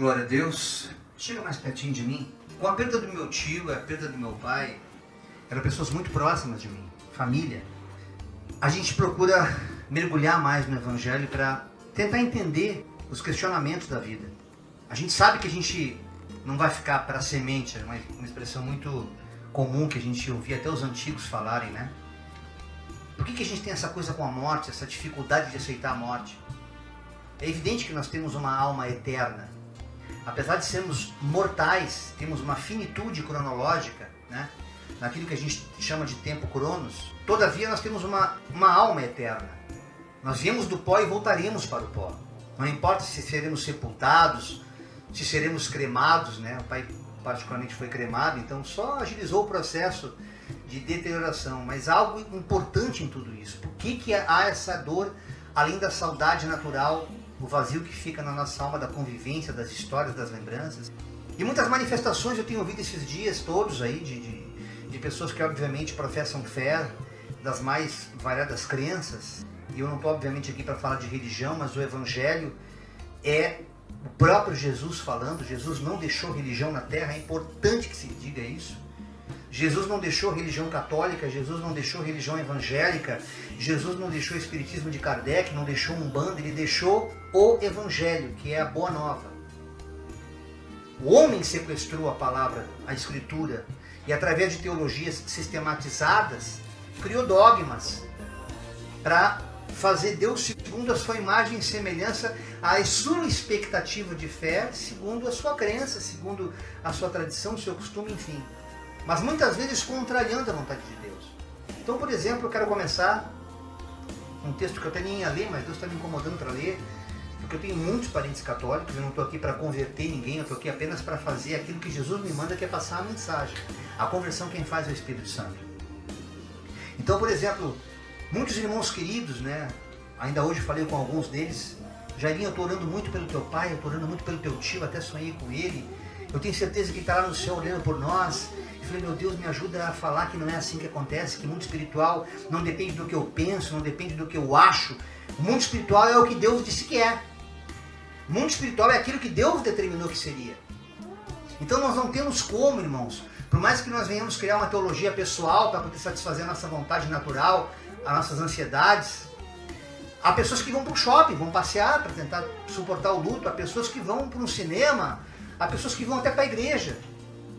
Glória a Deus. Chega mais pertinho de mim. Com a perda do meu tio, a perda do meu pai, eram pessoas muito próximas de mim, família. A gente procura mergulhar mais no Evangelho para tentar entender os questionamentos da vida. A gente sabe que a gente não vai ficar para semente, é uma expressão muito comum que a gente ouvia até os antigos falarem, né? Por que a gente tem essa coisa com a morte, essa dificuldade de aceitar a morte? É evidente que nós temos uma alma eterna. Apesar de sermos mortais, temos uma finitude cronológica, né? Naquilo que a gente chama de tempo cronos. Todavia nós temos uma alma eterna. Nós viemos do pó e voltaremos para o pó. Não importa se seremos sepultados, se seremos cremados, né? O pai particularmente foi cremado, então só agilizou o processo de deterioração. Mas algo importante em tudo isso. Por que há essa dor, além da saudade natural, o vazio que fica na nossa alma da convivência, das histórias, das lembranças? E muitas manifestações eu tenho ouvido esses dias todos aí de pessoas que obviamente professam fé, das mais variadas crenças. E eu não estou obviamente aqui para falar de religião, mas o Evangelho é o próprio Jesus falando. Jesus não deixou religião na terra, é importante que se diga isso. Jesus não deixou religião católica, Jesus não deixou religião evangélica, Jesus não deixou o espiritismo de Kardec, não deixou Umbanda, ele deixou o Evangelho, que é a Boa Nova. O homem sequestrou a palavra, a escritura, e através de teologias sistematizadas, criou dogmas para fazer Deus segundo a sua imagem e semelhança, a sua expectativa de fé, segundo a sua crença, segundo a sua tradição, o seu costume, enfim. Mas muitas vezes contrariando a vontade de Deus. Então, por exemplo, eu quero começar um texto que eu até nem ia ler, mas Deus está me incomodando para ler, porque eu tenho muitos parentes católicos, eu não estou aqui para converter ninguém, eu estou aqui apenas para fazer aquilo que Jesus me manda, que é passar a mensagem. A conversão quem faz é o Espírito Santo. Então, por exemplo, muitos irmãos queridos, né? Ainda hoje falei com alguns deles, Jairinho, eu estou orando muito pelo teu pai, eu estou orando muito pelo teu tio, até sonhei com ele, eu tenho certeza que ele está lá no céu olhando por nós. Eu falei, meu Deus, me ajuda a falar que não é assim que acontece, que o mundo espiritual não depende do que eu penso, não depende do que eu acho. O mundo espiritual é o que Deus disse que é. O mundo espiritual é aquilo que Deus determinou que seria. Então nós não temos como, irmãos, por mais que nós venhamos criar uma teologia pessoal para poder satisfazer a nossa vontade natural, as nossas ansiedades. Há pessoas que vão para o shopping, vão passear para tentar suportar o luto, há pessoas que vão para um cinema, há pessoas que vão até para a igreja.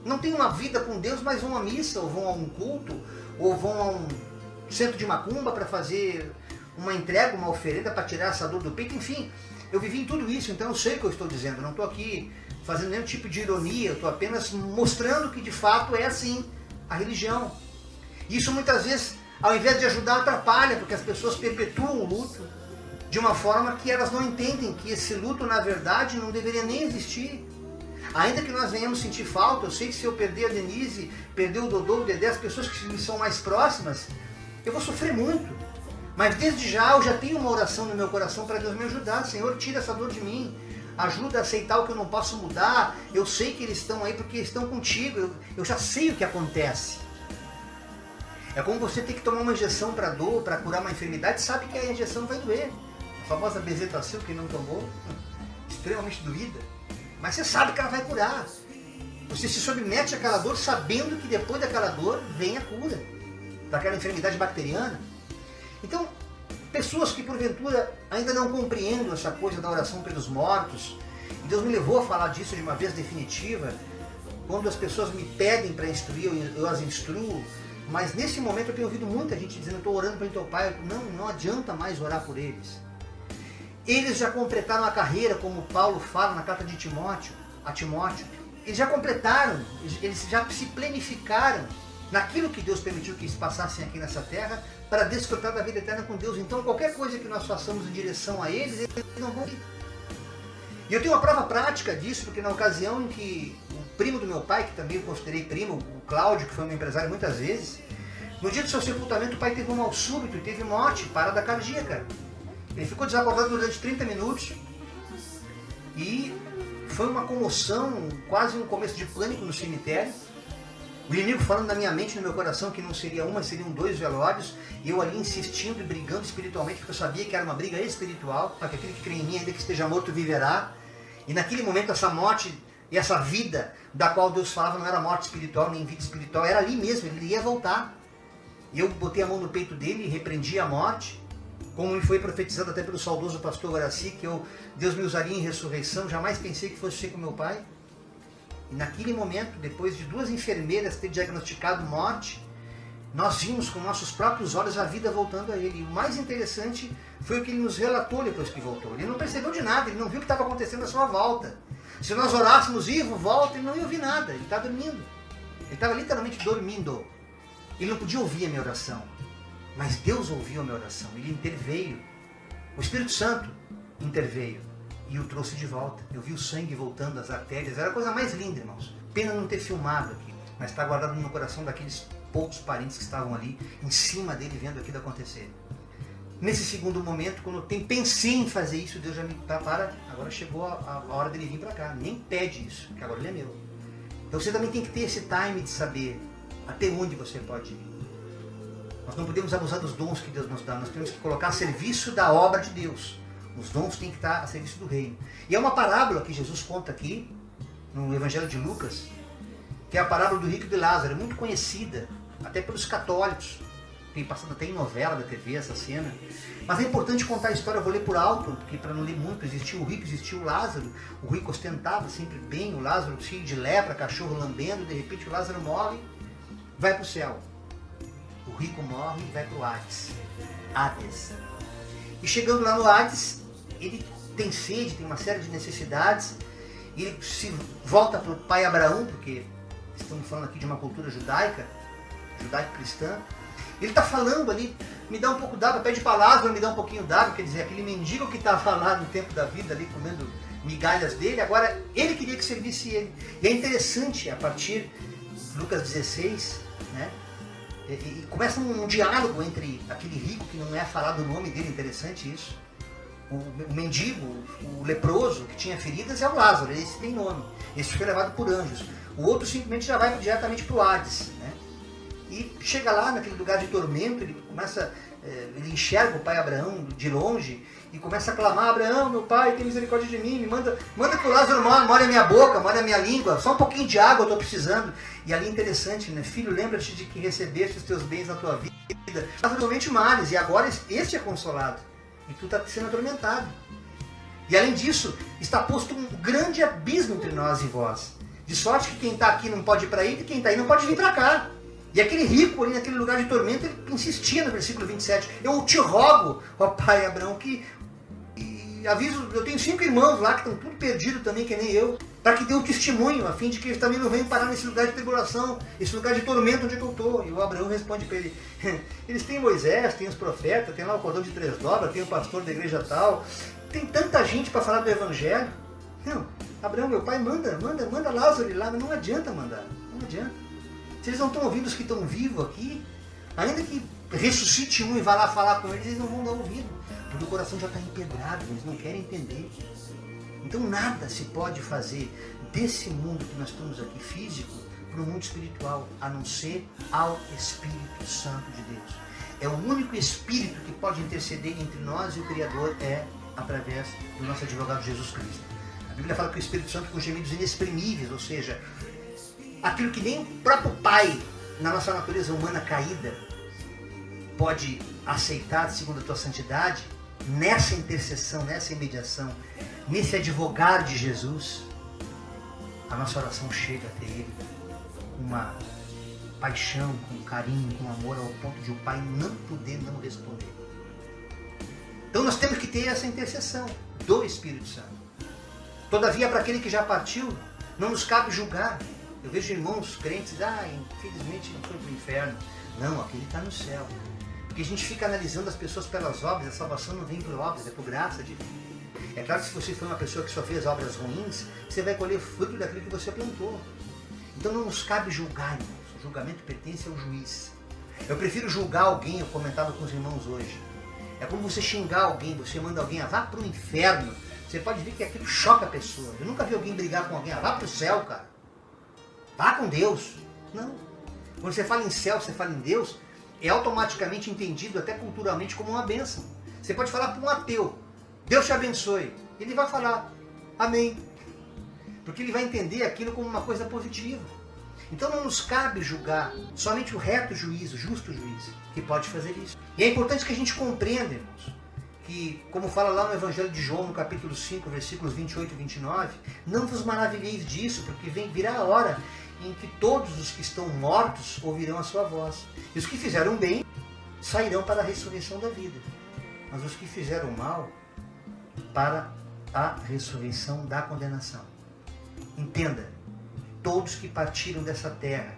Não tem uma vida com Deus, mas vão à missa, ou vão a um culto, ou vão a um centro de macumba para fazer uma entrega, uma oferenda para tirar essa dor do peito. Enfim, eu vivi em tudo isso, então eu sei o que eu estou dizendo. Eu não estou aqui fazendo nenhum tipo de ironia, eu estou apenas mostrando que de fato é assim a religião. Isso muitas vezes, ao invés de ajudar, atrapalha, porque as pessoas perpetuam o luto de uma forma que elas não entendem que esse luto, na verdade, não deveria nem existir. Ainda que nós venhamos sentir falta, eu sei que se eu perder a Denise, perder o Dodô, o Dedé, as pessoas que me são mais próximas, eu vou sofrer muito. Mas desde já eu já tenho uma oração no meu coração para Deus me ajudar. Senhor, tira essa dor de mim, ajuda a aceitar o que eu não posso mudar. Eu sei que eles estão aí porque estão contigo, eu já sei o que acontece. É como você ter que tomar uma injeção para dor, para curar uma enfermidade, sabe que a injeção vai doer. A famosa Bezetacil, que não tomou, extremamente doída. Mas você sabe que ela vai curar. Você se submete àquela dor sabendo que depois daquela dor vem a cura daquela enfermidade bacteriana. Então, pessoas que porventura ainda não compreendem essa coisa da oração pelos mortos, e Deus me levou a falar disso de uma vez definitiva, quando as pessoas me pedem para instruir, eu as instruo, mas nesse momento eu tenho ouvido muita gente dizendo, eu estou orando pelo teu pai. Não adianta mais orar por eles. Eles já completaram a carreira, como Paulo fala na carta de Timóteo, a Timóteo. Eles já completaram, eles já se planificaram naquilo que Deus permitiu que eles passassem aqui nessa terra para desfrutar da vida eterna com Deus. Então qualquer coisa que nós façamos em direção a eles, eles não vão ir. E eu tenho uma prova prática disso, porque na ocasião em que o primo do meu pai, que também eu considerei primo, o Cláudio, que foi meu empresário muitas vezes, no dia do seu sepultamento o pai teve um mal súbito e teve morte, parada cardíaca. Ele ficou desacordado durante 30 minutos e foi uma comoção, quase um começo de pânico no cemitério. O inimigo falando na minha mente, no meu coração, que não seria uma, seriam 2 velórios, e eu ali insistindo e brigando espiritualmente, porque eu sabia que era uma briga espiritual, para que aquele que crê em mim, ainda que esteja morto, viverá. E naquele momento essa morte e essa vida da qual Deus falava não era morte espiritual nem vida espiritual, era ali mesmo, ele ia voltar. E eu botei a mão no peito dele e repreendi a morte, como me foi profetizado até pelo saudoso pastor Guaraci, que Deus me usaria em ressurreição. Jamais pensei que fosse ser com meu pai. E naquele momento, depois de 2 enfermeiras ter diagnosticado morte, nós vimos com nossos próprios olhos a vida voltando a ele. E o mais interessante foi o que ele nos relatou depois que voltou. Ele não percebeu de nada, ele não viu o que estava acontecendo à sua volta. Se nós orássemos, Ivo, volta, ele não ia ouvir nada, ele está dormindo. Ele estava literalmente dormindo. Ele não podia ouvir a minha oração. Mas Deus ouviu a minha oração, ele interveio. O Espírito Santo interveio e o trouxe de volta. Eu vi o sangue voltando às artérias, era a coisa mais linda, irmãos. Pena não ter filmado aqui, mas está guardado no coração daqueles poucos parentes que estavam ali, em cima dele, vendo aquilo acontecer. Nesse segundo momento, quando eu pensei em fazer isso, Deus já me para, agora chegou a hora dele vir para cá. Nem pede isso, que agora ele é meu. Então você também tem que ter esse time de saber até onde você pode ir. Nós não podemos abusar dos dons que Deus nos dá, nós temos que colocar a serviço da obra de Deus. Os dons têm que estar a serviço do reino. E é uma parábola que Jesus conta aqui, no Evangelho de Lucas, que é a parábola do rico e de Lázaro, muito conhecida, até pelos católicos. Tem passado até em novela da TV essa cena. Mas é importante contar a história, eu vou ler por alto, porque para não ler muito, existiu o rico, existiu o Lázaro. O rico ostentava sempre bem, o Lázaro cheio de lepra, cachorro lambendo, de repente o Lázaro morre, vai para o céu. O rico morre e vai para o Hades. E chegando lá no Hades, ele tem sede, tem uma série de necessidades, e ele se volta para o pai Abraão, porque estamos falando aqui de uma cultura judaico-cristã. Ele está falando ali, me dá um pouco d'água, pede para Lázaro, me dá um pouquinho d'água, quer dizer, aquele mendigo que estava lá no tempo da vida, ali comendo migalhas dele, agora ele queria que servisse ele. E é interessante, a partir de Lucas 16, né? E começa um diálogo entre aquele rico, que não é falado o nome dele, interessante isso, o mendigo, o leproso, que tinha feridas, é o Lázaro, esse tem nome, esse foi levado por anjos. O outro simplesmente já vai diretamente para o Hades, né? E chega lá naquele lugar de tormento, ele enxerga o pai Abraão de longe e começa a clamar: Abraão, meu pai, tem misericórdia de mim, manda que o Lázaro molhe a minha boca, molhe a minha língua, só um pouquinho de água eu estou precisando. E ali é interessante, né? Filho, lembra-te de que recebeste os teus bens na tua vida, mas somente males, e agora este é consolado, e tu está sendo atormentado. E além disso, está posto um grande abismo entre nós e vós, de sorte que quem está aqui não pode ir para aí, e quem está aí não pode vir para cá. E aquele rico ali naquele lugar de tormento, ele insistia no versículo 27, eu te rogo, ó pai Abraão, que aviso, eu tenho 5 irmãos lá que estão tudo perdidos também, que nem eu, para que dê um testemunho, a fim de que eles também não venham parar nesse lugar de tribulação, esse lugar de tormento onde eu estou. E o Abraão responde para ele: eles têm Moisés, tem os profetas, tem lá o cordão de 3 dobras, tem o pastor da igreja tal, tem tanta gente para falar do evangelho. Não, Abraão, meu pai, manda Lázaro ir lá, mas não adianta mandar, não adianta. Se eles não estão ouvindo os que estão vivos aqui, ainda que ressuscite um e vá lá falar com eles, eles não vão dar ouvido, porque o coração já está empedrado, eles não querem entender. Então nada se pode fazer desse mundo que nós estamos aqui, físico, para o mundo espiritual, a não ser ao Espírito Santo de Deus. É o único Espírito que pode interceder entre nós e o Criador, é através do nosso advogado Jesus Cristo. A Bíblia fala que o Espírito Santo com gemidos inexprimíveis, ou seja, aquilo que nem o próprio Pai, na nossa natureza humana caída, pode aceitar segundo a tua santidade, nessa intercessão, nessa mediação, nesse advogar de Jesus, a nossa oração chega até Ele com uma paixão, com carinho, com amor, ao ponto de o Pai não poder não responder. Então nós temos que ter essa intercessão do Espírito Santo. Todavia, para aquele que já partiu, não nos cabe julgar. Eu vejo irmãos crentes, infelizmente não foi para o inferno. Não, aquele está no céu. Porque a gente fica analisando as pessoas pelas obras, a salvação não vem por obras, é por graça de Deus. É claro que se você for uma pessoa que só fez obras ruins, você vai colher fruto daquilo que você plantou. Então não nos cabe julgar, irmãos. O julgamento pertence ao juiz. Eu prefiro julgar alguém, eu comentava com os irmãos hoje. É como você xingar alguém, você manda alguém, vá para o inferno. Você pode ver que aquilo choca a pessoa. Eu nunca vi alguém brigar com alguém, vá para o céu, cara. Vá com Deus. Não. Quando você fala em céu, você fala em Deus, é automaticamente entendido até culturalmente como uma bênção. Você pode falar para um ateu: Deus te abençoe. Ele vai falar: amém. porque ele vai entender aquilo como uma coisa positiva. Então não nos cabe julgar, somente o reto juízo, justo juiz, que pode fazer isso. E é importante que a gente compreenda, irmãos, que, como fala lá no Evangelho de João, no capítulo 5, versículos 28 e 29, não vos maravilheis disso, porque virá a hora em que todos os que estão mortos ouvirão a sua voz. E os que fizeram bem sairão para a ressurreição da vida, mas os que fizeram mal para a ressurreição da condenação. Entenda, todos que partiram dessa terra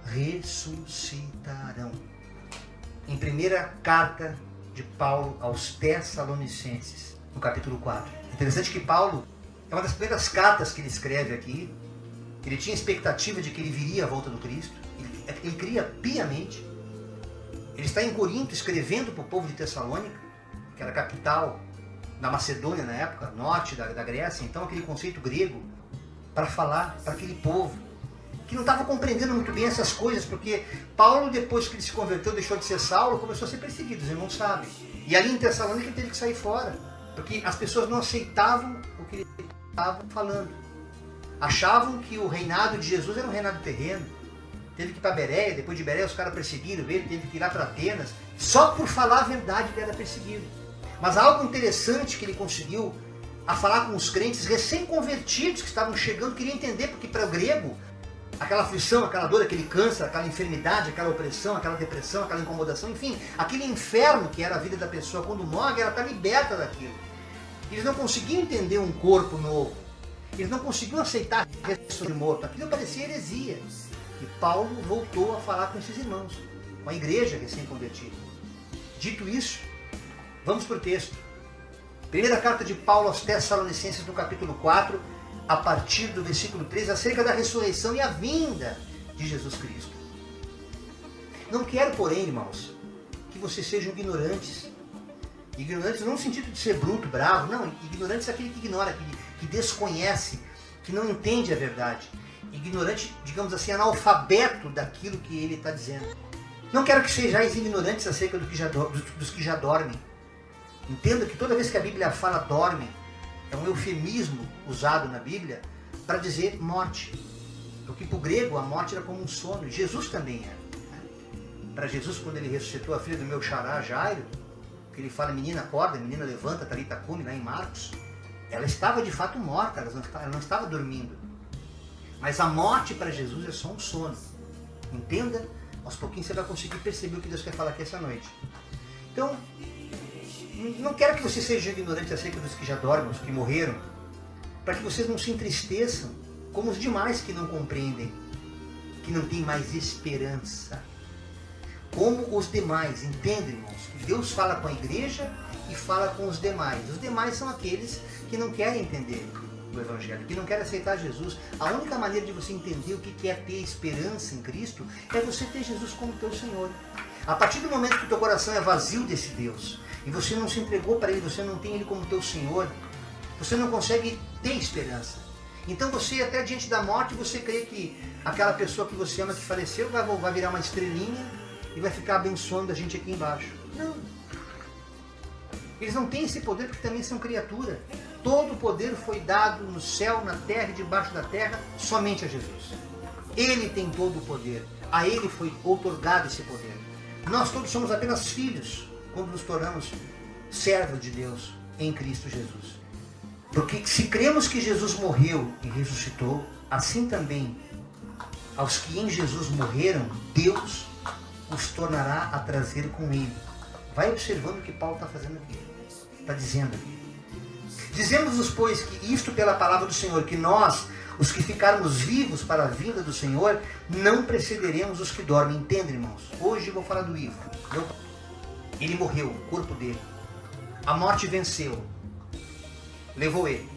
ressuscitarão. Em primeira carta de Paulo aos Tessalonicenses, no capítulo 4. Interessante que Paulo, é uma das primeiras cartas que ele escreve aqui. Ele tinha expectativa de que ele viria à volta do Cristo. Ele cria piamente. Ele está em Corinto escrevendo para o povo de Tessalônica, que era a capital da Macedônia na época, norte da Grécia. Então aquele conceito grego para falar para aquele povo que não estava compreendendo muito bem essas coisas, porque Paulo, depois que ele se converteu, deixou de ser Saulo, começou a ser perseguido, os irmãos sabem. E ali em Tessalônica ele teve que sair fora, porque as pessoas não aceitavam o que ele estava falando. Achavam que o reinado de Jesus era um reinado terreno. Teve que ir para Bereia, depois de Bereia os caras perseguiram ele, teve que ir lá para Atenas. Só por falar a verdade ele era perseguido. Mas algo interessante que ele conseguiu a falar com os crentes recém-convertidos que estavam chegando, queria entender, porque para o grego, aquela aflição, aquela dor, aquele câncer, aquela enfermidade, aquela opressão, aquela depressão, aquela incomodação, enfim, aquele inferno que era a vida da pessoa quando morre, ela está liberta daquilo. Eles não conseguiam entender um corpo novo. Eles não conseguiam aceitar a ressurreição de morto. Aquilo parecia heresia. E Paulo voltou a falar com esses irmãos, com a igreja recém-convertida. Dito isso, vamos para o texto. Primeira carta de Paulo aos Tessalonicenses, no capítulo 4, a partir do versículo 13, acerca da ressurreição e a vinda de Jesus Cristo. Não quero, porém, irmãos, que vocês sejam ignorantes. Ignorantes não no sentido de ser bruto, bravo, não. Ignorantes é aquele que ignora, que desconhece, que não entende a verdade. Ignorante, digamos assim, analfabeto daquilo que ele está dizendo. Não quero que sejais ignorantes acerca dos que já dormem. Entenda que toda vez que a Bíblia fala dorme, é um eufemismo usado na Bíblia para dizer morte. Porque para o grego a morte era como um sono. Jesus também era. Para Jesus, quando ele ressuscitou a filha do meu xará, Jairo, que ele fala, menina acorda, menina levanta, Talita cumi, lá em Marcos, ela estava de fato morta, ela não estava dormindo. Mas a morte para Jesus é só um sono. Entenda, aos pouquinhos você vai conseguir perceber o que Deus quer falar aqui essa noite. Então, não quero que você seja ignorante acerca dos que já dormem, os que morreram, para que vocês não se entristeçam, como os demais que não compreendem, que não têm mais esperança. Como os demais, entendem, irmãos? Que Deus fala com a igreja e fala com os demais. Os demais são aqueles que não querem entender o Evangelho, que não querem aceitar Jesus. A única maneira de você entender o que é ter esperança em Cristo é você ter Jesus como teu Senhor. A partir do momento que o teu coração é vazio desse Deus, e você não se entregou para Ele, você não tem Ele como teu Senhor, você não consegue ter esperança. Então você, até diante da morte, você crê que aquela pessoa que você ama, que faleceu, vai virar uma estrelinha e vai ficar abençoando a gente aqui embaixo. Não. Eles não têm esse poder porque também são criatura. Todo o poder foi dado no céu, na terra e debaixo da terra, somente a Jesus. Ele tem todo o poder. A Ele foi outorgado esse poder. Nós todos somos apenas filhos quando nos tornamos servos de Deus em Cristo Jesus. Porque se cremos que Jesus morreu e ressuscitou, assim também aos que em Jesus morreram, Deus os tornará a trazer com Ele. Vai observando o que Paulo está fazendo aqui. Está dizendo aqui. Dizemos-nos, pois, que isto pela palavra do Senhor, que nós, os que ficarmos vivos para a vinda do Senhor, não precederemos os que dormem. Entende, irmãos? Hoje eu vou falar do Ivo. Ele morreu, o corpo dele. A morte venceu. Levou ele.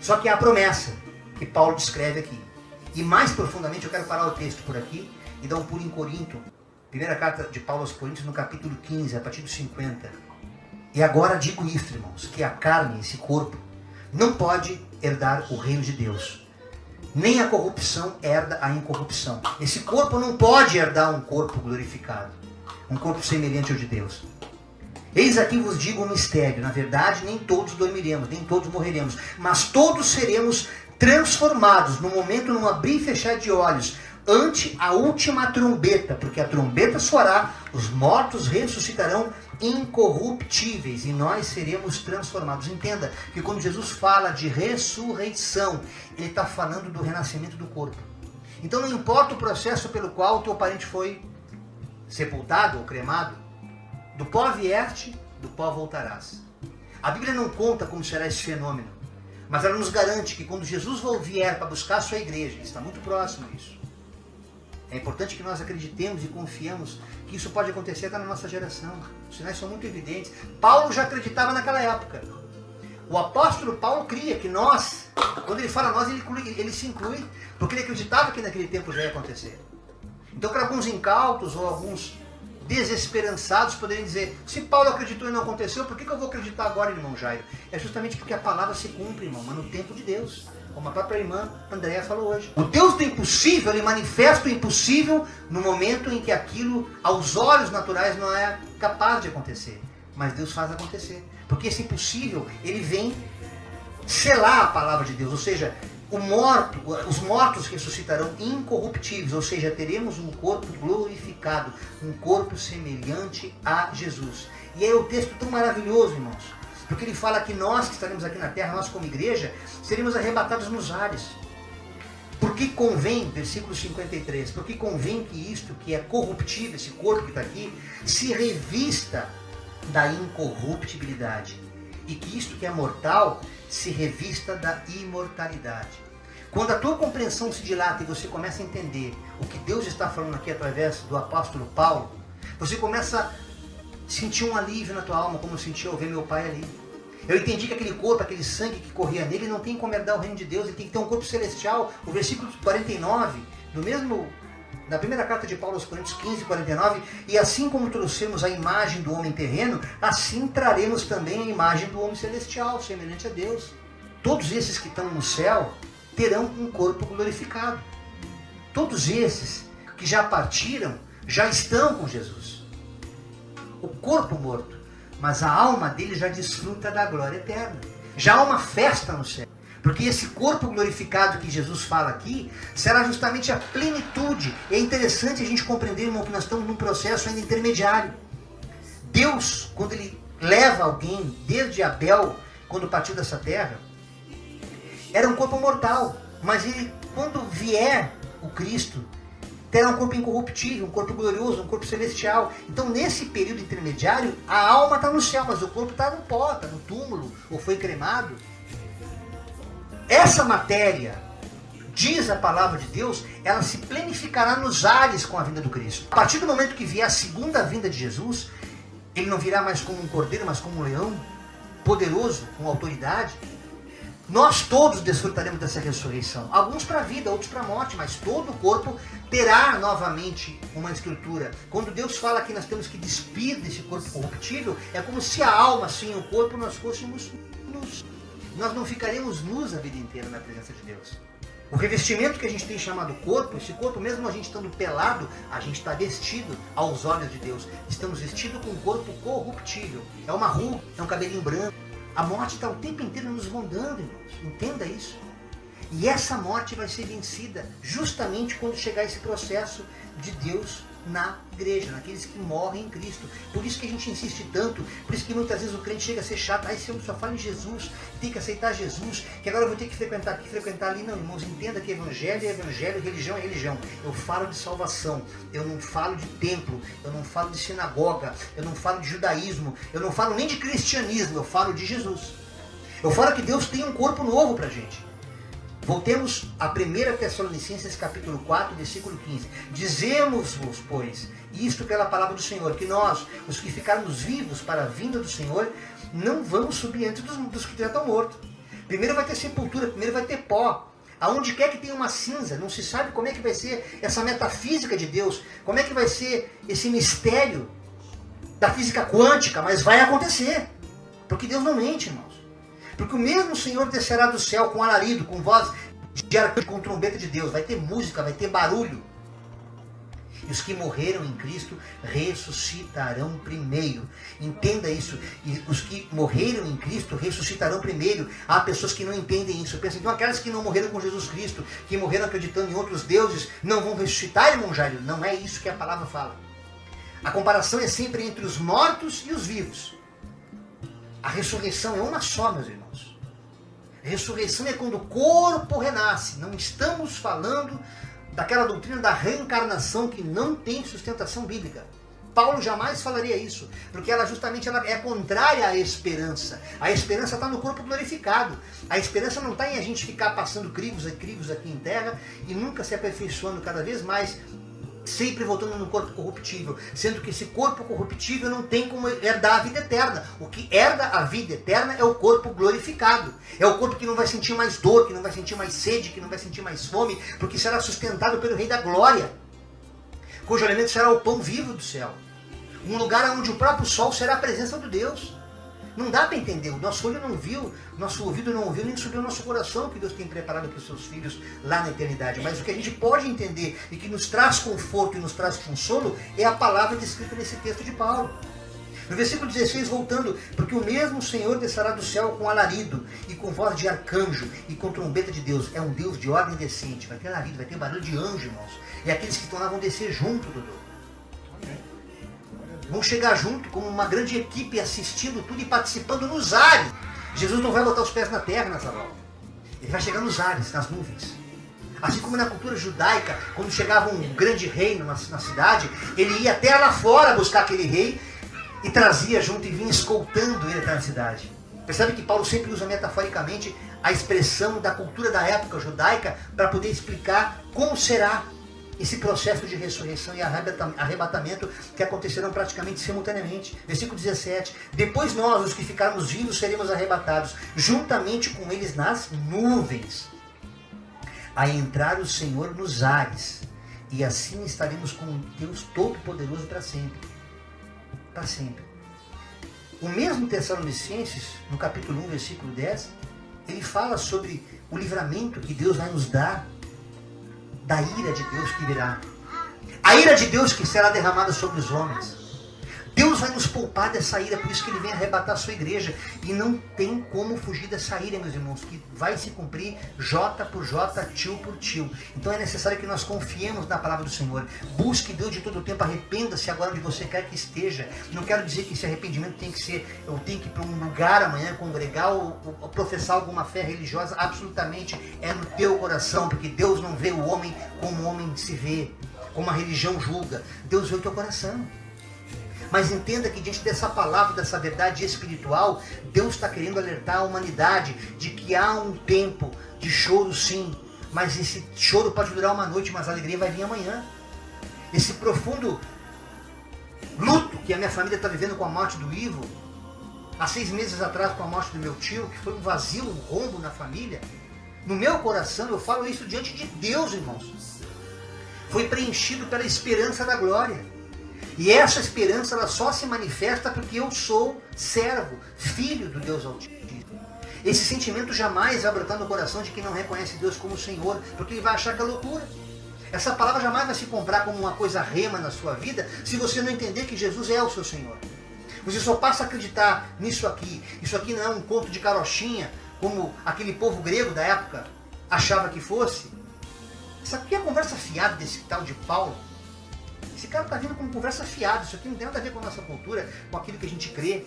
Só que há a promessa que Paulo descreve aqui. E mais profundamente, eu quero parar o texto por aqui e dar um pulo em Corinto. Primeira carta de Paulo aos Coríntios, no capítulo 15, a partir do 50. E agora digo isto, irmãos, que a carne, esse corpo, não pode herdar o reino de Deus. Nem a corrupção herda a incorrupção. Esse corpo não pode herdar um corpo glorificado. Um corpo semelhante ao de Deus. Eis aqui vos digo um mistério. Na verdade, nem todos dormiremos, nem todos morreremos, mas todos seremos transformados no momento, num abrir e fechar de olhos, ante a última trombeta, porque a trombeta soará, os mortos ressuscitarão incorruptíveis e nós seremos transformados. Entenda que quando Jesus fala de ressurreição, ele está falando do renascimento do corpo. Então não importa o processo pelo qual o teu parente foi sepultado ou cremado, do pó vieste, do pó voltarás. A Bíblia não conta como será esse fenômeno, mas ela nos garante que quando Jesus vier para buscar a sua igreja, está muito próximo a isso. É importante que nós acreditemos e confiemos que isso pode acontecer até na nossa geração. Os sinais são muito evidentes. Paulo já acreditava naquela época. O apóstolo Paulo cria que nós, quando ele fala nós, ele se inclui, porque ele acreditava que naquele tempo já ia acontecer. Então, para alguns incautos ou alguns desesperançados poderiam dizer, se Paulo acreditou e não aconteceu, por que eu vou acreditar agora, irmão Jairo? É justamente porque a palavra se cumpre, irmão, mas no tempo de Deus. Como a própria irmã Andréa falou hoje. O Deus do impossível, ele manifesta o impossível no momento em que aquilo, aos olhos naturais, não é capaz de acontecer. Mas Deus faz acontecer. Porque esse impossível, ele vem selar a palavra de Deus. Ou seja, os mortos ressuscitarão incorruptíveis. Ou seja, teremos um corpo glorificado. Um corpo semelhante a Jesus. E aí o texto tão maravilhoso, irmãos. Porque ele fala que nós que estaremos aqui na terra, nós como igreja, seremos arrebatados nos ares. Porque convém, versículo 53, porque convém que isto que é corruptível, esse corpo que está aqui, se revista da incorruptibilidade. E que isto que é mortal, se revista da imortalidade. Quando a tua compreensão se dilata e você começa a entender o que Deus está falando aqui através do apóstolo Paulo, você começa a sentir um alívio na tua alma, como eu senti ao ver meu pai ali. Eu entendi que aquele corpo, aquele sangue que corria nele, não tem como herdar o reino de Deus, ele tem que ter um corpo celestial. O versículo 49, na primeira carta de Paulo aos Coríntios 15, 49, e assim como trouxemos a imagem do homem terreno, assim traremos também a imagem do homem celestial, semelhante a Deus. Todos esses que estão no céu terão um corpo glorificado. Todos esses que já partiram, já estão com Jesus. O corpo morto, mas a alma dele já desfruta da glória eterna. Já há uma festa no céu. Porque esse corpo glorificado que Jesus fala aqui, será justamente a plenitude. É interessante a gente compreender, irmão, que nós estamos num processo ainda intermediário. Deus, quando ele leva alguém, desde Abel, quando partiu dessa terra, era um corpo mortal. Mas ele, quando vier o Cristo, terá um corpo incorruptível, um corpo glorioso, um corpo celestial. Então, nesse período intermediário, a alma está no céu, mas o corpo está no pó, está no túmulo, ou foi cremado. Essa matéria, diz a palavra de Deus, ela se plenificará nos ares com a vinda do Cristo. A partir do momento que vier a segunda vinda de Jesus, ele não virá mais como um cordeiro, mas como um leão, poderoso, com autoridade. Nós todos desfrutaremos dessa ressurreição. Alguns para a vida, outros para a morte, mas todo o corpo terá novamente uma estrutura. Quando Deus fala que nós temos que despir desse corpo corruptível, é como se a alma, assim, o corpo, nós fôssemos nus. Nós não ficaremos nus a vida inteira na presença de Deus. O revestimento que a gente tem chamado corpo, esse corpo, mesmo a gente estando pelado, a gente está vestido aos olhos de Deus. Estamos vestidos com um corpo corruptível. É uma ruga, é um cabelinho branco. A morte está o tempo inteiro nos rondando, irmãos. Entenda isso. E essa morte vai ser vencida justamente quando chegar esse processo de Deus na igreja, naqueles que morrem em Cristo. Por isso que a gente insiste tanto, por isso que muitas vezes o crente chega a ser chato. Ai, se eu só falo em Jesus, tem que aceitar Jesus, que agora eu vou ter que frequentar aqui, frequentar ali. Não, irmãos, entenda que evangelho é evangelho, religião é religião. Eu falo de salvação, eu não falo de templo, eu não falo de sinagoga, eu não falo de judaísmo, eu não falo nem de cristianismo, eu falo de Jesus. Eu falo que Deus tem um corpo novo pra gente. Voltemos a 1 Tessalonicenses capítulo 4, versículo 15. Dizemos-vos, pois, isto pela palavra do Senhor, que nós, os que ficarmos vivos para a vinda do Senhor, não vamos subir antes dos que já estão mortos. Primeiro vai ter sepultura, primeiro vai ter pó. Aonde quer que tenha uma cinza, não se sabe como é que vai ser essa metafísica de Deus, como é que vai ser esse mistério da física quântica, mas vai acontecer. Porque Deus não mente, irmãos. Porque o mesmo Senhor descerá do céu com alarido, com voz de arcanjo, com trombeta de Deus. Vai ter música, vai ter barulho. E os que morreram em Cristo ressuscitarão primeiro. Entenda isso. E os que morreram em Cristo ressuscitarão primeiro. Há pessoas que não entendem isso. Pensam, então aquelas que não morreram com Jesus Cristo, que morreram acreditando em outros deuses, não vão ressuscitar, irmão Jairo. Não é isso que a palavra fala. A comparação é sempre entre os mortos e os vivos. A ressurreição é uma só, meus irmãos. A ressurreição é quando o corpo renasce. Não estamos falando daquela doutrina da reencarnação que não tem sustentação bíblica. Paulo jamais falaria isso, porque ela justamente é contrária à esperança. A esperança está no corpo glorificado. A esperança não está em a gente ficar passando crivos aqui em terra e nunca se aperfeiçoando cada vez mais, sempre voltando no corpo corruptível, sendo que esse corpo corruptível não tem como herdar a vida eterna. O que herda a vida eterna é o corpo glorificado. É o corpo que não vai sentir mais dor, que não vai sentir mais sede, que não vai sentir mais fome, porque será sustentado pelo Rei da Glória, cujo alimento será o pão vivo do céu. Um lugar onde o próprio sol será a presença de Deus. Não dá para entender, o nosso olho não viu, nosso ouvido não ouviu, nem subiu o nosso coração que Deus tem preparado para os seus filhos lá na eternidade. Mas o que a gente pode entender e que nos traz conforto e nos traz consolo é a palavra descrita nesse texto de Paulo. No versículo 16, voltando, porque o mesmo Senhor descerá do céu com alarido e com voz de arcanjo e com trombeta de Deus. É um Deus de ordem decente, vai ter alarido, vai ter barulho de anjo, irmãos. E aqueles que estão lá vão descer junto, Dudu. Vão chegar junto como uma grande equipe assistindo tudo e participando nos ares. Jesus não vai botar os pés na terra nessa volta. Ele vai chegar nos ares, nas nuvens. Assim como na cultura judaica, quando chegava um grande rei na cidade, ele ia até lá fora buscar aquele rei e trazia junto e vinha escoltando ele até na cidade. Percebe que Paulo sempre usa metaforicamente a expressão da cultura da época judaica para poder explicar como será esse processo de ressurreição e arrebatamento que acontecerão praticamente simultaneamente. Versículo 17. Depois nós, os que ficarmos vivos, seremos arrebatados, juntamente com eles nas nuvens, a entrar o Senhor nos ares, e assim estaremos com Deus Todo-Poderoso para sempre. Para sempre. O mesmo Tessalonicenses, no capítulo 1, versículo 10, ele fala sobre o livramento que Deus vai nos dar da ira de Deus que virá. A ira de Deus que será derramada sobre os homens. Deus vai nos poupar dessa ira, por isso que Ele vem arrebatar a sua igreja. E não tem como fugir dessa ira, meus irmãos, que vai se cumprir J por J, tio por tio. Então é necessário que nós confiemos na palavra do Senhor. Busque Deus de todo o tempo, arrependa-se agora onde você quer que esteja. Não quero dizer que esse arrependimento tem que ser, eu tenho que ir para um lugar amanhã, congregar ou professar alguma fé religiosa. Absolutamente é no teu coração, porque Deus não vê o homem como o homem se vê, como a religião julga. Deus vê o teu coração. Mas entenda que diante dessa palavra, dessa verdade espiritual, Deus está querendo alertar a humanidade de que há um tempo de choro, sim, mas esse choro pode durar uma noite, mas a alegria vai vir amanhã. Esse profundo luto que a minha família está vivendo com a morte do Ivo, há 6 meses atrás com a morte do meu tio, que foi um vazio, um rombo na família, no meu coração, eu falo isso diante de Deus, irmãos, foi preenchido pela esperança da glória. E essa esperança ela só se manifesta porque eu sou servo, filho do Deus Altíssimo. Esse sentimento jamais vai brotar no coração de quem não reconhece Deus como Senhor, porque ele vai achar que é loucura. Essa palavra jamais vai se comprar como uma coisa rema na sua vida se você não entender que Jesus é o seu Senhor. Você só passa a acreditar nisso aqui. Isso aqui não é um conto de carochinha, como aquele povo grego da época achava que fosse. Isso aqui é a conversa fiada desse tal de Paulo. Esse cara está vindo com conversa fiada, isso aqui não tem nada a ver com a nossa cultura, com aquilo que a gente crê.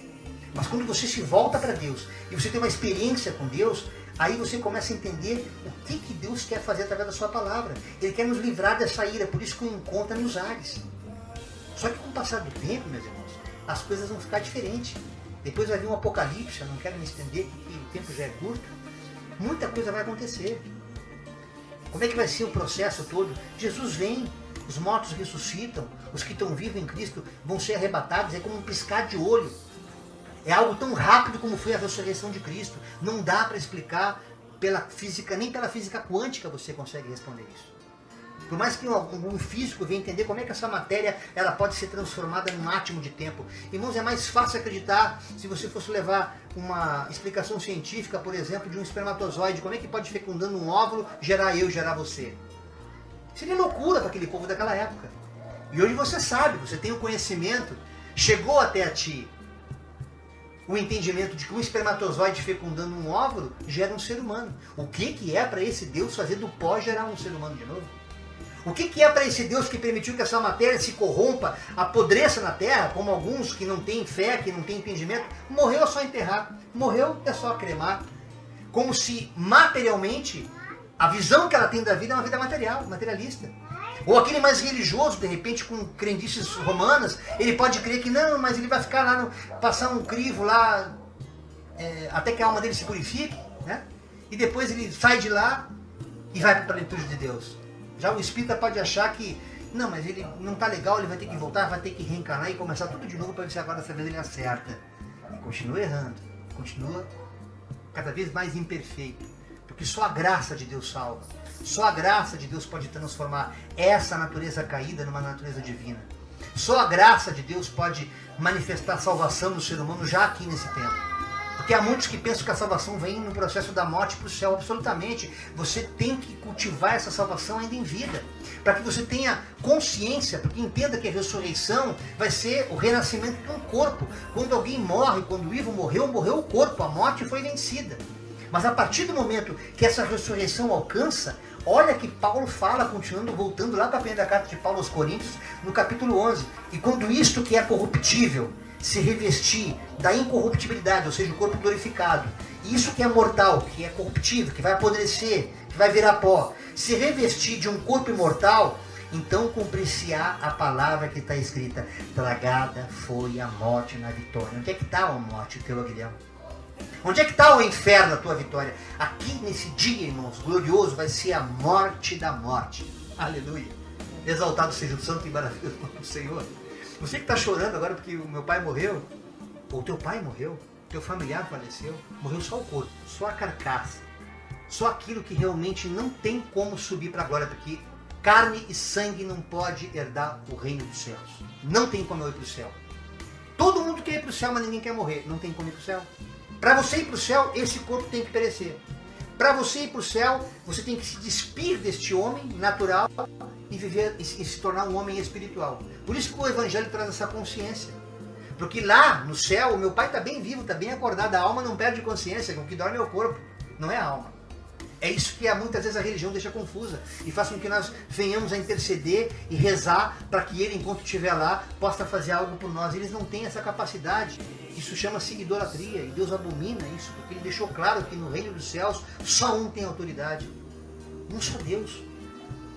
Mas quando você se volta para Deus e você tem uma experiência com Deus, aí você começa a entender o que Deus quer fazer através da sua palavra. Ele quer nos livrar dessa ira, por isso que o encontra nos ares. Só que com o passar do tempo, meus irmãos, as coisas vão ficar diferentes. Depois vai vir um apocalipse, eu não quero me estender, porque o tempo já é curto. Muita coisa vai acontecer. Como é que vai ser o processo todo? Jesus vem. Os mortos ressuscitam, os que estão vivos em Cristo vão ser arrebatados, é como um piscar de olho. É algo tão rápido como foi a ressurreição de Cristo. Não dá para explicar pela física, nem pela física quântica você consegue responder isso. Por mais que algum físico venha entender como é que essa matéria ela pode ser transformada num átomo de tempo. Irmãos, é mais fácil acreditar se você fosse levar uma explicação científica, por exemplo, de um espermatozoide, como é que pode fecundando um óvulo, gerar eu, gerar você. Seria loucura para aquele povo daquela época. E hoje você sabe, você tem o conhecimento, chegou até a ti o entendimento de que um espermatozoide fecundando um óvulo gera um ser humano. O que é para esse Deus fazer do pó gerar um ser humano de novo? O que é para esse Deus que permitiu que essa matéria se corrompa, apodreça na terra, como alguns que não têm fé, que não têm entendimento? Morreu é só enterrar, morreu é só cremar. Como se materialmente a visão que ela tem da vida é uma vida material, materialista. Ou aquele mais religioso, de repente, com crendices romanas, ele pode crer que não, mas ele vai ficar lá, passar um crivo lá, até que a alma dele se purifique, né? E depois ele sai de lá e vai para a plenitude de Deus. Já o espírita pode achar que, não, mas ele não está legal, ele vai ter que voltar, vai ter que reencarnar e começar tudo de novo para ver se agora dessa vez ele acerta. E continua errando, continua cada vez mais imperfeito. Porque só a graça de Deus salva. Só a graça de Deus pode transformar essa natureza caída numa natureza divina. Só a graça de Deus pode manifestar a salvação do ser humano já aqui nesse tempo. Porque há muitos que pensam que a salvação vem no processo da morte para o céu. Absolutamente. Você tem que cultivar essa salvação ainda em vida. Para que você tenha consciência, porque entenda que a ressurreição vai ser o renascimento de um corpo. Quando alguém morre, quando o Ivo morreu, morreu o corpo. A morte foi vencida. Mas a partir do momento que essa ressurreição alcança, olha que Paulo fala, continuando, voltando lá para a primeira carta de Paulo aos Coríntios, no capítulo 11. E quando isto que é corruptível se revestir da incorruptibilidade, ou seja, o corpo glorificado, e isso que é mortal, que é corruptível, que vai apodrecer, que vai virar pó, se revestir de um corpo imortal, então cumprir-se-á a palavra que está escrita: tragada foi a morte na vitória. Onde é que está a morte, teu aguilhão? Onde é que está o inferno, a tua vitória? Aqui nesse dia, irmãos, glorioso, vai ser a morte da morte. Aleluia. Exaltado seja o santo e maravilhoso do Senhor. Você que está chorando agora porque o meu pai morreu, ou teu pai morreu, teu familiar faleceu, morreu só o corpo, só a carcaça, só aquilo que realmente não tem como subir para a glória, porque carne e sangue não pode herdar o reino dos céus. Não tem como eu ir para o céu. Todo mundo quer ir para o céu, mas ninguém quer morrer. Não tem como ir para o céu. Para você ir para o céu, esse corpo tem que perecer. Para você ir para o céu, você tem que se despir deste homem natural e viver e se tornar um homem espiritual. Por isso que o Evangelho traz essa consciência. Porque lá no céu, o meu pai está bem vivo, está bem acordado. A alma não perde consciência, o que dorme é o corpo, não é a alma. É isso que muitas vezes a religião deixa confusa e faz com que nós venhamos a interceder e rezar para que ele, enquanto estiver lá, possa fazer algo por nós. Eles não têm essa capacidade. Isso chama-se idolatria e Deus abomina isso, porque ele deixou claro que no reino dos céus só um tem autoridade. Um só Deus.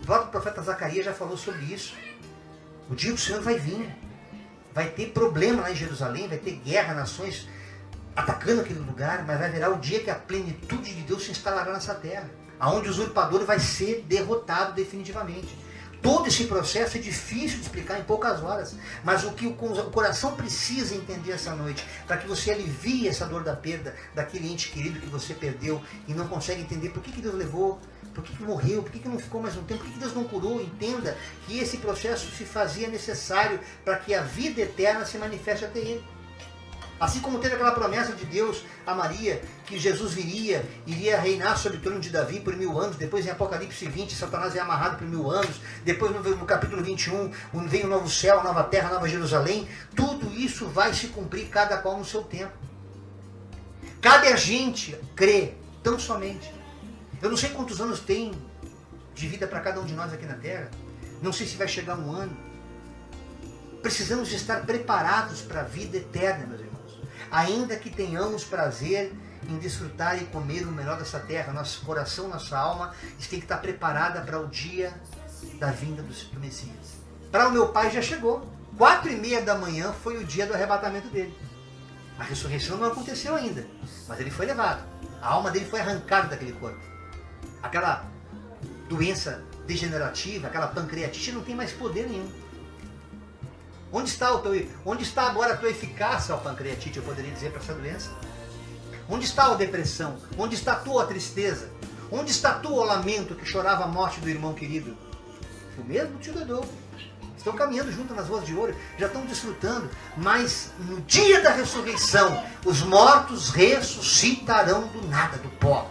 O próprio profeta Zacarias já falou sobre isso. O dia do Senhor vai vir. Vai ter problema lá em Jerusalém, vai ter guerra, nações atacando aquele lugar, mas vai virar o dia que a plenitude de Deus se instalará nessa terra, aonde o usurpador vai ser derrotado definitivamente. Todo esse processo é difícil de explicar em poucas horas, mas o que o coração precisa entender essa noite, para que você alivie essa dor da perda daquele ente querido que você perdeu e não consegue entender por que Deus levou, por que morreu, por que não ficou mais um tempo, por que Deus não curou. Entenda que esse processo se fazia necessário para que a vida eterna se manifeste até ele. Assim como teve aquela promessa de Deus a Maria, que Jesus iria reinar sobre o trono de Davi por 1000 anos, depois em Apocalipse 20, Satanás é amarrado por 1000 anos, depois no capítulo 21, vem o novo céu, a nova terra, a nova Jerusalém. Tudo isso vai se cumprir, cada qual no seu tempo. Cabe a gente crer, tão somente. Eu não sei quantos anos tem de vida para cada um de nós aqui na terra, não sei se vai chegar um ano. Precisamos estar preparados para a vida eterna, meus irmãos. Ainda que tenhamos prazer em desfrutar e comer o melhor dessa terra, nosso coração, nossa alma tem que estar preparada para o dia da vinda do Messias. Para o meu pai já chegou. 4h30 da manhã foi o dia do arrebatamento dele. A ressurreição não aconteceu ainda, mas ele foi levado. A alma dele foi arrancada daquele corpo. Aquela doença degenerativa, aquela pancreatite não tem mais poder nenhum. Onde está agora a tua eficácia, ó pancreatite, eu poderia dizer, para essa doença? Onde está a depressão? Onde está a tua tristeza? Onde está tu, o lamento que chorava a morte do irmão querido? O mesmo te deu. Estão caminhando junto nas ruas de ouro, já estão desfrutando, mas no dia da ressurreição, os mortos ressuscitarão do nada, do pó,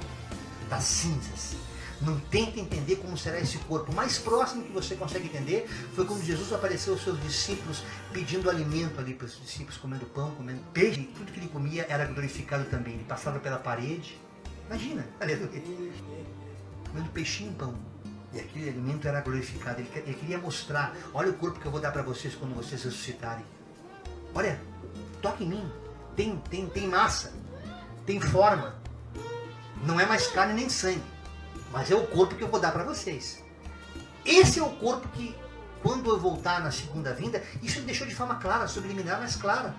das cinzas. Não tenta entender como será esse corpo. O mais próximo que você consegue entender foi quando Jesus apareceu aos seus discípulos pedindo alimento ali para os discípulos, comendo pão, comendo peixe. Tudo que ele comia era glorificado também. Ele passava pela parede. Imagina, aleluia. Comendo peixinho e pão. E aquele alimento era glorificado. Ele queria mostrar, olha o corpo que eu vou dar para vocês quando vocês ressuscitarem. Olha, toque em mim. Tem massa. Tem forma. Não é mais carne nem sangue. Mas é o corpo que eu vou dar para vocês. Esse é o corpo que, quando eu voltar na segunda vinda, isso ele deixou de forma clara, subliminar, mas clara.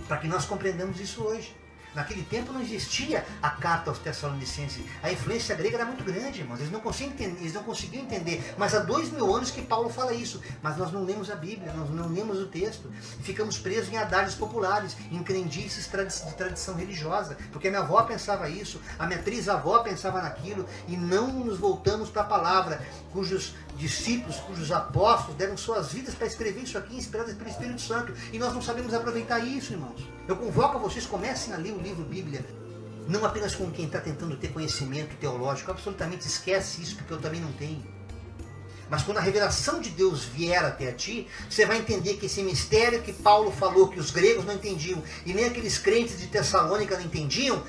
Para que nós compreendamos isso hoje. Naquele tempo não existia a carta aos Tessalonicenses. A influência grega era muito grande, irmãos. Eles não conseguiam entender. Mas há 2000 anos que Paulo fala isso. Mas nós não lemos a Bíblia, nós não lemos o texto. Ficamos presos em adágios populares, em crendices de tradição religiosa. Porque a minha avó pensava isso, a minha trisavó pensava naquilo. E não nos voltamos para a palavra, cujos discípulos, cujos apóstolos deram suas vidas para escrever isso aqui, inspirados pelo Espírito Santo. E nós não sabemos aproveitar isso, irmãos. Eu convoco a vocês, comecem a ler o livro Bíblia, não apenas com quem está tentando ter conhecimento teológico, absolutamente esquece isso, porque eu também não tenho. Mas quando a revelação de Deus vier até a ti, você vai entender que esse mistério que Paulo falou, que os gregos não entendiam, e nem aqueles crentes de Tessalônica não entendiam,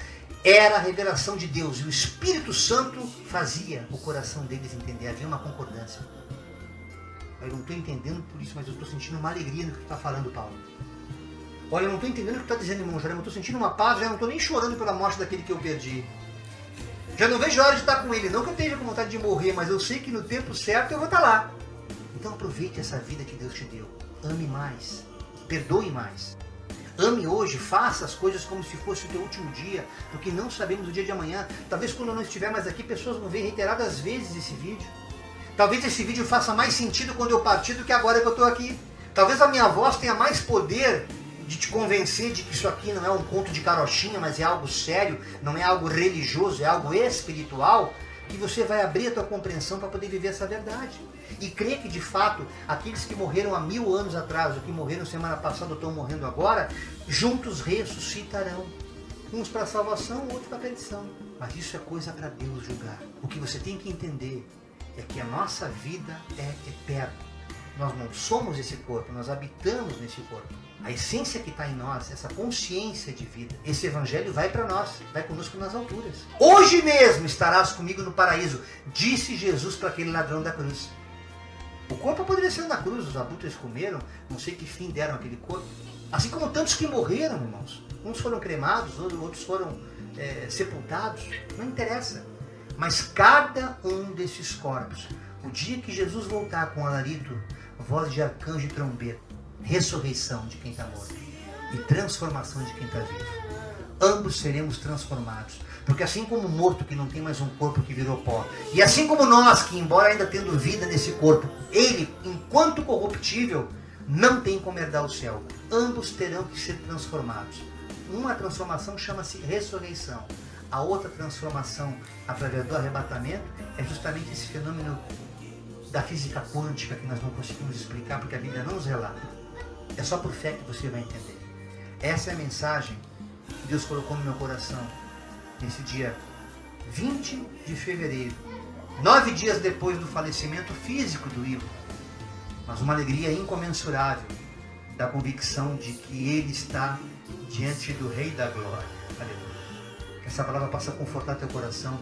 era a revelação de Deus. E o Espírito Santo fazia o coração deles entender. Havia uma concordância. Eu não estou entendendo por isso, mas eu estou sentindo uma alegria no que tu está falando, Paulo. Olha, eu não estou entendendo o que tu está dizendo, irmão. Eu estou sentindo uma paz, já não estou nem chorando pela morte daquele que eu perdi. Já não vejo a hora de estar com ele. Não que eu esteja com vontade de morrer, mas eu sei que no tempo certo eu vou estar lá. Então aproveite essa vida que Deus te deu. Ame mais. Perdoe mais. Ame hoje, faça as coisas como se fosse o teu último dia, porque não sabemos o dia de amanhã. Talvez quando eu não estiver mais aqui, pessoas vão ver reiteradas vezes esse vídeo. Talvez esse vídeo faça mais sentido quando eu partir do que agora que eu estou aqui. Talvez a minha voz tenha mais poder de te convencer de que isso aqui não é um conto de carochinha, mas é algo sério, não é algo religioso, é algo espiritual, que você vai abrir a tua compreensão para poder viver essa verdade. E crer que, de fato, aqueles que morreram há 1000 anos atrás, ou que morreram semana passada ou estão morrendo agora, juntos ressuscitarão. Uns para a salvação, outros para a perdição. Mas isso é coisa para Deus julgar. O que você tem que entender é que a nossa vida é eterna. Nós não somos esse corpo, nós habitamos nesse corpo. A essência que está em nós, essa consciência de vida, esse evangelho vai para nós, vai conosco nas alturas. Hoje mesmo estarás comigo no paraíso, disse Jesus para aquele ladrão da cruz. O corpo poderia ser na cruz, os abutres comeram, não sei que fim deram aquele corpo. Assim como tantos que morreram, irmãos. Uns foram cremados, outros foram sepultados, não interessa. Mas cada um desses corpos, o dia que Jesus voltar com alarido, voz de arcanjo e trombeta, ressurreição de quem está morto e transformação de quem está vivo. Ambos seremos transformados. Porque assim como o morto que não tem mais um corpo que virou pó, e assim como nós que, embora ainda tendo vida nesse corpo, ele, enquanto corruptível, não tem como herdar o céu. Ambos terão que ser transformados. Uma transformação chama-se ressurreição. A outra transformação, através do arrebatamento, é justamente esse fenômeno da física quântica que nós não conseguimos explicar porque a Bíblia não nos relata. É só por fé que você vai entender. Essa é a mensagem que Deus colocou no meu coração nesse dia 20 de fevereiro, 9 dias depois do falecimento físico do Ivo, mas uma alegria incomensurável da convicção de que ele está diante do Rei da Glória. Aleluia. Que essa palavra possa confortar teu coração,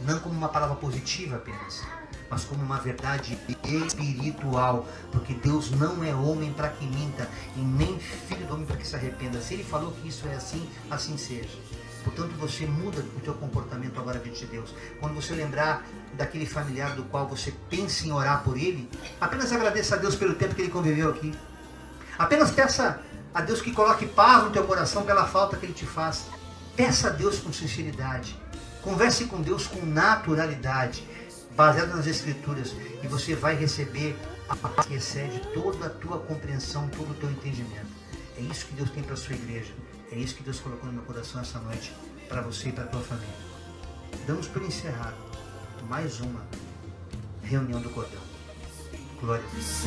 não como uma palavra positiva apenas, mas como uma verdade espiritual, porque Deus não é homem para que minta, e nem filho do homem para que se arrependa. Se Ele falou que isso é assim, assim seja. Portanto, você muda o teu comportamento agora diante de Deus. Quando você lembrar daquele familiar do qual você pensa em orar por ele, apenas agradeça a Deus pelo tempo que ele conviveu aqui. Apenas peça a Deus que coloque paz no teu coração pela falta que Ele te faz. Peça a Deus com sinceridade. Converse com Deus com naturalidade, baseado nas Escrituras, e você vai receber a paz que excede toda a tua compreensão, todo o teu entendimento. É isso que Deus tem para a sua igreja. É isso que Deus colocou no meu coração essa noite, para você e para a tua família. Damos por encerrado mais uma reunião do Cordão. Glória a Deus.